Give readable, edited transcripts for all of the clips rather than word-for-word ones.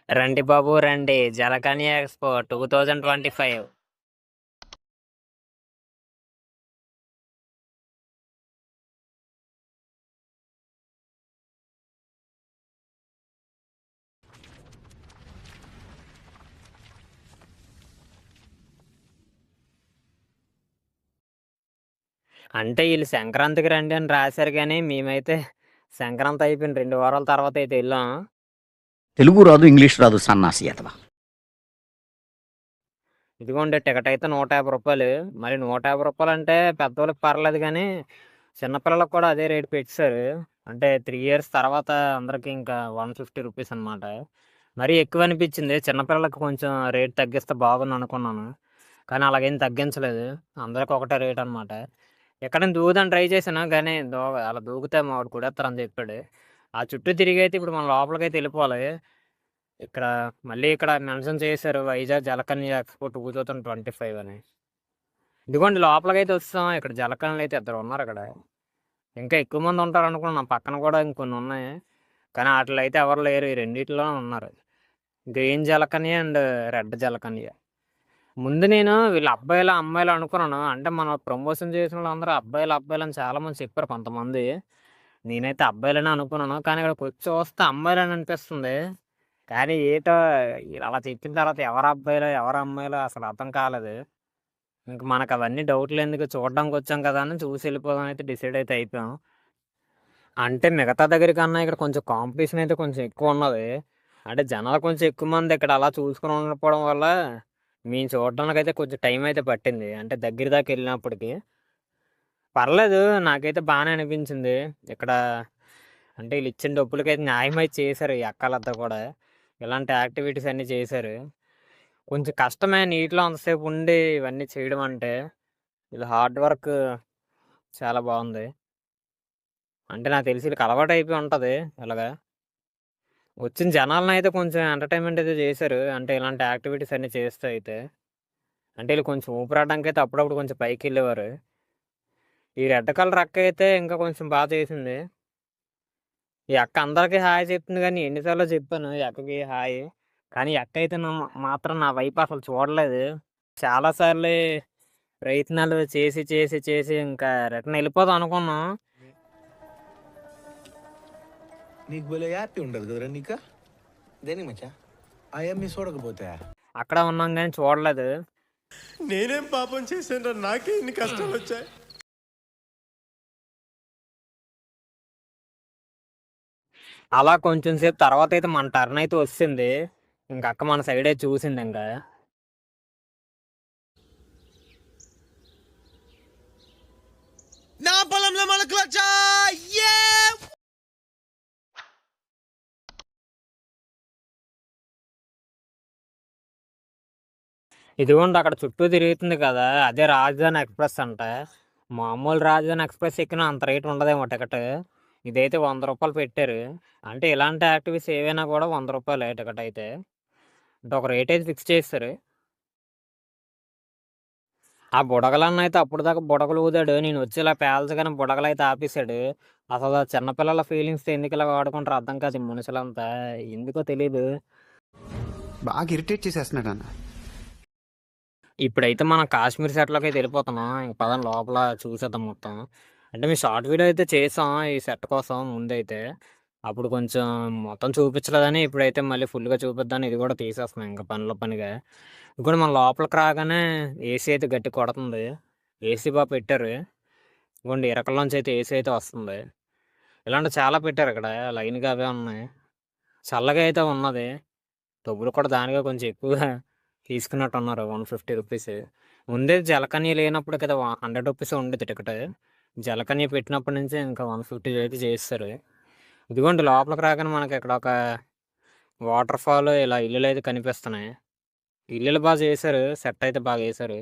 రండి బాబు రండి, జలకన్య ఎక్స్పో 2025. అంటే వీళ్ళు సంక్రాంతికి రండి అని రాశారు, కానీ మేమైతే సంక్రాంతి అయిపోయిన 2 వారాల తర్వాత అయితే వెళ్ళాం. తెలుగు రాదు, ఇంగ్లీష్ రాదు, సన్నాసి అతవా. ఇదిగోండి టికెట్ అయితే 150 రూపాయలు. మరి 150 రూపాయలు అంటే పెద్దవాళ్ళకి పర్లేదు, కానీ చిన్నపిల్లలకు కూడా అదే రేటు పెట్టారు. అంటే 3 ఇయర్స్ తర్వాత అందరికి ఇంకా 150 రూపీస్ అనమాట. మరీ ఎక్కువ అనిపించింది. చిన్నపిల్లలకి కొంచెం రేట్ తగ్గిస్తే బాగుంది అనుకున్నాను, కానీ అలాగేం తగ్గించలేదు. అందరికి ఒకటే రేట్ అనమాట. ఎక్కడైనా దూకుదాన్ని ట్రై చేశాను, కానీ అలా దూకితే మా వాడు కుడేస్తారని చెప్పాడు. ఆ చుట్టూ తిరిగి అయితే ఇప్పుడు మనం లోపలికైతే వెళ్ళిపోవాలి. ఇక్కడ మళ్ళీ ఇక్కడ మెన్షన్ చేశారు, వైజాగ్ జలకన్య ఎక్స్పో 2025 అని. ఇదిగోండి లోపలికైతే వస్తాం. ఇక్కడ జలకన్యలు అయితే 2 ఉన్నారు అక్కడ. ఇంకా ఎక్కువ మంది ఉంటారు అనుకున్నాం, పక్కన కూడా ఇంకొన్ని ఉన్నాయి, కానీ వాటిలో అయితే ఎవరు లేరు. ఈ రెండిట్లో ఉన్నారు, గ్రీన్ జలకన్య అండ్ రెడ్ జలకన్య. ముందు నేను వీళ్ళు అబ్బాయిలు అమ్మాయిలు అనుకున్నాను. అంటే మన ప్రమోషన్ చేసిన వాళ్ళందరూ అబ్బాయిలు అబ్బాయిలు అని చాలామంది చెప్పారు కొంతమంది. నేనైతే అబ్బాయిలని అనుకున్నాను, కానీ ఇక్కడికి వచ్చి చూస్తే అమ్మాయిలని అనిపిస్తుంది. కానీ ఏటో అలా చెప్పిన తర్వాత ఎవరు అబ్బాయిలో ఎవరు అమ్మాయిలో అసలు అర్థం కాలేదు. ఇంక మనకు అవన్నీ డౌట్లు ఎందుకు, చూడడానికి వచ్చాం కదా అని చూసి వెళ్ళిపోదాం అయితే డిసైడ్ అయితే అయిపోయాం. అంటే మిగతా దగ్గర కన్నా ఇక్కడ కొంచెం కాంపిటీషన్ అయితే కొంచెం ఎక్కువ ఉన్నది. అంటే జనాలు కొంచెం ఎక్కువ మంది ఇక్కడ అలా చూసుకుని ఉండకపోవడం వల్ల మేము చూడడానికి అయితే కొంచెం టైం అయితే పట్టింది. అంటే దగ్గర దాకా వెళ్ళినప్పటికీ పర్లేదు, నాకైతే బాగానే అనిపించింది ఇక్కడ. అంటే వీళ్ళు ఇచ్చిన డబ్బులకైతే న్యాయం అయితే చేశారు ఈ అక్కలంతా కూడా. ఇలాంటి యాక్టివిటీస్ అన్నీ చేశారు. కొంచెం కష్టమే నీటిలో అంతసేపు ఉండి ఇవన్నీ చేయడం అంటే. ఇది హార్డ్ వర్క్ చాలా బాగుంది. అంటే నాకు తెలిసి వీళ్ళకి అలవాటు అయిపోయి ఉంటుంది ఇలాగా. వచ్చిన జనాలను అయితే కొంచెం ఎంటర్టైన్మెంట్ అయితే చేశారు, అంటే ఇలాంటి యాక్టివిటీస్ అన్నీ చేస్తూ అయితే. అంటే వీళ్ళు కొంచెం ఊపిరాడడానికి అయితే అప్పుడప్పుడు కొంచెం పైకి వెళ్ళేవారు. ఈ రెడ్ కలర్ అక్క అయితే ఇంకా కొంచెం బాగా చేసింది. ఈ అక్క అందరికీ హాయ్ చెప్తుంది, కానీ ఎన్నిసార్లు చెప్పాను ఈ అక్కకి హాయ్, కానీ ఈ అక్క అయితే మాత్రం నా వైపు అసలు చూడలేదు. చాలాసార్లు ప్రయత్నాలు చేసి చేసి చేసి ఇంకా రిటర్న్ వెళ్ళిపోదాం అనుకున్నాం. నీకు భలే హ్యాపీ ఉండదు కదరా నీక దేనికి మచ్చా? అవన్నీ చూడకపోతే అక్కడ ఉన్నాం కానీ చూడలేదు. నేనేం పాపం చేశాను, నాకే ఇన్ని కష్టాలు వచ్చాయి. అలా కొంచెం సేపు తర్వాత అయితే మన టర్న్ అయితే వచ్చింది. ఇంకా అక్క మన సైడే చూసింది. ఇంకా నా పొలంలో మొలకలు వచ్చా. ఇదిగోండి అక్కడ చుట్టూ తిరుగుతుంది కదా, అదే రాజధాని ఎక్స్ప్రెస్ అంట. మామూలు రాజధాని ఎక్స్ప్రెస్ ఎక్కిన అంత రేట్ ఉండదేమో టికెట్. ఇదైతే 100 రూపాయలు పెట్టారు. అంటే ఇలాంటి యాక్టివిటీస్ ఏవైనా కూడా 100 రూపాయలే టికెట్ అయితే. అంటే ఒక రేట్ అయితే ఫిక్స్ చేస్తారు. ఆ బుడగలన్న అయితే అప్పుడు దాకా బుడగలు ఊదాడు, నేను వచ్చి ఇలా పేల్చగానే బుడగలు అయితే ఆపేశాడు. అసలు చిన్నపిల్లల ఫీలింగ్స్ ఎందుకు ఇలా వాడుకుంటారు అర్థం కాదు. ఈ మనుషులంతా ఎందుకో తెలియదు. బాగా ఇరిటేట్ చేసేస్తున్నాడు అన్న. ఇప్పుడైతే మనం కాశ్మీర్ సెట్లోకి అయితే వెళ్ళిపోతున్నాం. ఇంక పదం లోపల చూసేద్దాం మొత్తం. అంటే మేము షార్ట్ వీడియో అయితే చేసాం ఈ సెట్ కోసం ముందైతే. అప్పుడు కొంచెం మొత్తం చూపించలేదని ఇప్పుడైతే మళ్ళీ ఫుల్గా చూపిద్దాని ఇది కూడా తీసేస్తున్నాం ఇంకా పనిలో పనిగా. ఇంకోటి మన లోపలికి రాగానే ఏసీ అయితే గట్టి కొడుతుంది. ఏసీ బాగా పెట్టారు. ఇంకోండి ఇరకల్లోంచి అయితే ఏసీ అయితే వస్తుంది. ఇలాంటి చాలా పెట్టారు ఇక్కడ, లైన్గా అవే ఉన్నాయి. చల్లగా అయితే ఉన్నది. డబ్బులు కూడా దానిగా కొంచెం ఎక్కువగా తీసుకున్నట్టు ఉన్నారు, 150 రూపీస్. ముందే జలకన్య లేనప్పుడు కదా 100 రూపీస్ ఉండేది టికెట్. జలకన్య పెట్టినప్పటి నుంచి ఇంకా 150 అయితే చేస్తారు. ఇదిగోండి లోపలికి రాగానే మనకి ఇక్కడ ఒక వాటర్ ఫాల్, ఇలా ఇల్లులు అయితే కనిపిస్తున్నాయి. ఇల్లులు బాగా చేశారు, సెట్ అయితే బాగా వేశారు.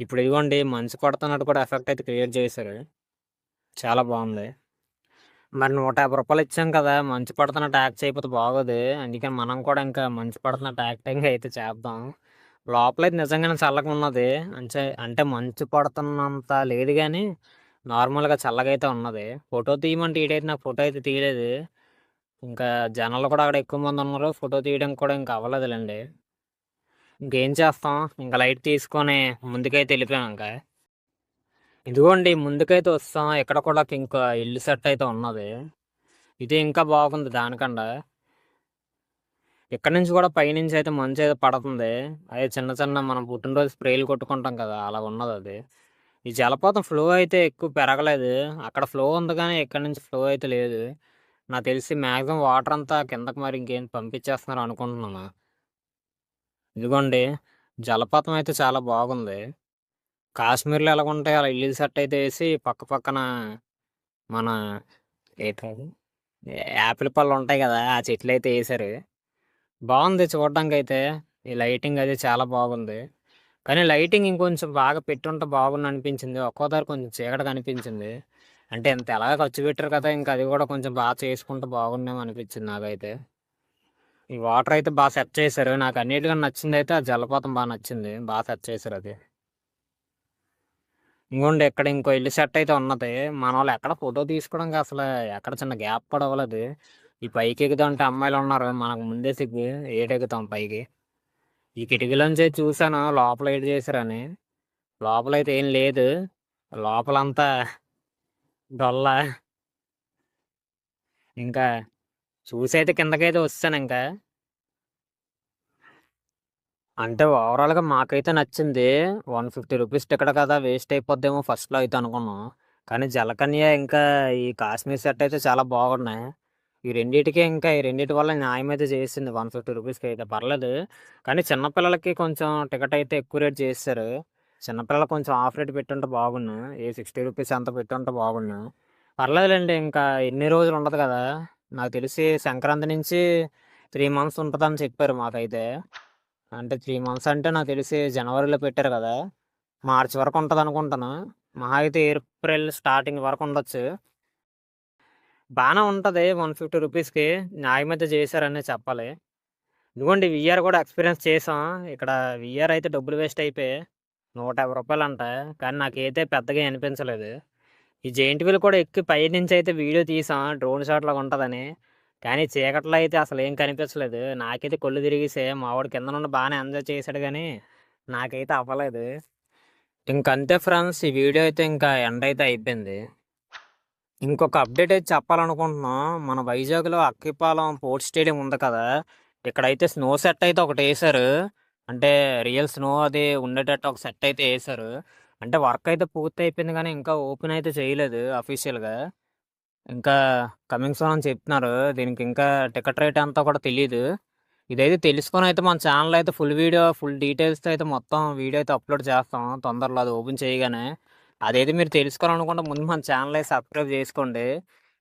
ఇప్పుడు ఇదిగోండి మంచు పడుతున్నట్టు కూడా ఎఫెక్ట్ అయితే క్రియేట్ చేశారు, చాలా బాగుంది. మరి 150 రూపాయలు ఇచ్చాం కదా, మంచు పడుతున్నట్టు యాక్ట్ చేయకపోతే బాగోదు. అందుకని మనం కూడా ఇంకా మంచు పడుతున్నట్టు యాక్టింగ్ అయితే చేద్దాం. లోపలైతే నిజంగానే చల్లగా ఉన్నది. అంటే మంచు పడుతున్నంత లేదు, కానీ నార్మల్గా చల్లగా అయితే ఉన్నది. ఫోటో తీయమంటే ఈడైతే నాకు ఫోటో అయితే తీయలేదు. ఇంకా జనాలు కూడా అక్కడ ఎక్కువ మంది ఉన్నారు. ఫోటో తీయడం కూడా ఇంకా అవ్వలేదులేండి. ఇంకేం చేస్తాం, ఇంకా లైట్ తీసుకొని ముందుకైతే వెళ్ళిపోయాం. ఇంకా ఇదిగోండి ముందుకైతే వస్తాం. ఇక్కడ కూడా ఇంకా ఇల్లు సెట్ అయితే ఉన్నది. ఇది ఇంకా బాగుంది దానికన్నా. ఇక్కడ నుంచి కూడా పైనుంచి అయితే మంచు అయితే పడుతుంది. అదే చిన్న చిన్న మనం పుట్టినరోజు స్ప్రేలు కొట్టుకుంటాం కదా, అలా ఉన్నది అది. ఈ జలపాతం ఫ్లో అయితే ఎక్కువ పెరగలేదు. అక్కడ ఫ్లో ఉంది కానీ ఇక్కడ నుంచి ఫ్లో అయితే లేదు. నాకు తెలిసి మ్యాక్సిమం వాటర్ అంతా కిందకి మరి ఇంకేం పంపించేస్తున్నారు అనుకుంటున్నాను. ఇదిగోండి జలపాతం అయితే చాలా బాగుంది. కాశ్మీర్లో ఎలాగుంటాయి అలా ఇల్లు సెట్ అయితే వేసి పక్క పక్కన మన ఏంటది యాపిల్ పళ్ళు ఉంటాయి కదా, ఆ చెట్లు అయితే వేసారు. బాగుంది చూడడానికి అయితే. ఈ లైటింగ్ అది చాలా బాగుంది. కానీ లైటింగ్ ఇంకొంచెం బాగా పెట్టుంటే బాగుంది అనిపించింది. ఒక్కోసారి కొంచెం చీకటిగా అనిపించింది. అంటే ఇంత ఎలాగ ఖర్చు పెట్టారు కదా, ఇంకా అది కూడా కొంచెం బాగా చేసుకుంటే బాగుండేమో అనిపించింది నాకైతే. ఈ వాటర్ అయితే బాగా సెట్ చేశారు. నాకు అన్నిటికన్నా నచ్చింది అయితే ఆ జలపాతం బాగా నచ్చింది. బాగా సెట్ చేశారు అది. ఇంకోండి ఇక్కడ ఇంకో ఇల్లు సెట్ అయితే ఉన్నది. మన వాళ్ళు ఎక్కడ ఫోటో తీసుకోవడానికి అసలు ఎక్కడ చిన్న గ్యాప్ కూడా అవ్వలేదు. ఈ పైకి ఎక్కుతుంటే అమ్మాయిలు ఉన్నారు. మనకు ముందే సిగ్గు ఏటెక్కుతాం పైకి. ఈ కిటికీలోంచి చూసాను లోపల ఏడు చేశారని. లోపలైతే ఏం లేదు. లోపలంతా డొల్ల. ఇంకా చూసైతే కిందకైతే వస్తాను ఇంకా. అంటే ఓవరాల్‌గా మాకైతే నచ్చింది. 150 రూపీస్ టికెట్ కదా, వేస్ట్ అయిపోద్దేమో ఫస్ట్‌లో అయితే అనుకున్నాం. కానీ జలకన్య ఇంకా ఈ కాశ్మీర్ సెట్ అయితే చాలా బాగున్నాయి. ఈ రెండిటికి ఇంకా ఈ రెండిటి వల్ల న్యాయం అయితే చేసింది. 150 రూపీస్‌కి అయితే పర్లేదు. కానీ చిన్న పిల్లలకి కొంచెం టికెట్ అయితే ఎక్కువ రేట్ చేసేశారు. చిన్నపిల్లలకి కొంచెం ఆఫ్ రేట్ పెట్టుంటే బాగున్ను. ఏ 60 రూపీస్ అంత పెట్టుంటే బాగున్ను. పర్లేదులెండి ఇంకా ఎన్ని రోజులు ఉండదు కదా. నాకు తెలిసి సంక్రాంతి నుంచి 3 మంత్స్ ఉంటదని చెప్పారు మాకైతే. అంటే 3 మంత్స్ అంటే నాకు తెలిసి జనవరిలో పెట్టారు కదా, మార్చి వరకు ఉంటదనుకుంటాను. మహా అయితే ఏప్రిల్ స్టార్టింగ్ వరకు ఉండొచ్చు. బానే ఉంటది 150 రూపీస్‌కి. న్యాయమైతే చేశారనే చెప్పాలి. ఇదిగోండి వీఆర్ కూడా ఎక్స్‌పీరియన్స్ చేసాం. ఇక్కడ వీఆర్ అయితే డబ్బులు వేస్ట్ అయిపోయాయి. రూ. 150 అంట. కానీ నాకైతే పెద్దగా అనిపించలేదు. ఈ జెయింట్ వీల్ కూడా ఎక్కి పైనుంచి అయితే వీడియో తీసాం డ్రోన్ షాట్ లాగా ఉంటదని. కానీ చీకట్లో అయితే అసలు ఏం కనిపించలేదు. నాకైతే కళ్ళు తిరిగేసాయి. మా వాడు కింద నుండి బాగానే ఎంజాయ్ చేశాడు కానీ నాకైతే అవ్వలేదు. ఇంకంతే ఫ్రెండ్స్, ఈ వీడియో అయితే ఇంకా ఎండ్ అయితే అయిపోయింది. ఇంకొక అప్డేట్ అయితే చెప్పాలనుకుంటున్నాం. మన వైజాగ్‌లో అక్కిపాలెం స్పోర్ట్స్ స్టేడియం ఉంది కదా, ఇక్కడైతే స్నో సెట్ అయితే ఒకటి వేశారు. అంటే రియల్ స్నో అది ఉండేటట్టు ఒక సెట్ అయితే వేశారు. అంటే వర్క్ అయితే పూర్తి అయిపోయింది కానీ ఇంకా ఓపెన్ అయితే చేయలేదు అఫీషియల్‌గా. ఇంకా కమింగ్ సూన్ అని చెప్తున్నారు. దీనికి ఇంకా టికెట్ రేట్ అంతా కూడా తెలీదు. ఇదైతే తెలుసుకొని అయితే మన ఛానల్ అయితే ఫుల్ వీడియో ఫుల్ డీటెయిల్స్‌తో అయితే మొత్తం వీడియో అయితే అప్లోడ్ చేస్తాం తొందరలో అది ఓపెన్ చేయగానే. అదైతే మీరు తెలుసుకోవాలనుకుంటే ముందు మన ఛానల్ అయితే సబ్స్క్రైబ్ చేసుకోండి.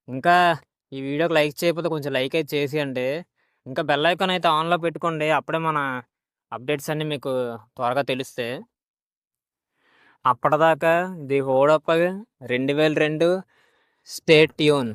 ఇంకా ఈ వీడియోకి లైక్ చేయకపోతే కొంచెం లైక్ అయితే చేసేయండి. ఇంకా బెల్ ఐకాన్ అయితే ఆన్‌లో పెట్టుకోండి. అప్పుడే మన అప్డేట్స్ అన్నీ మీకు త్వరగా తెలుస్తాయి. అప్పటిదాకా ది హోడప్ప 2002 స్టే ట్యూన్.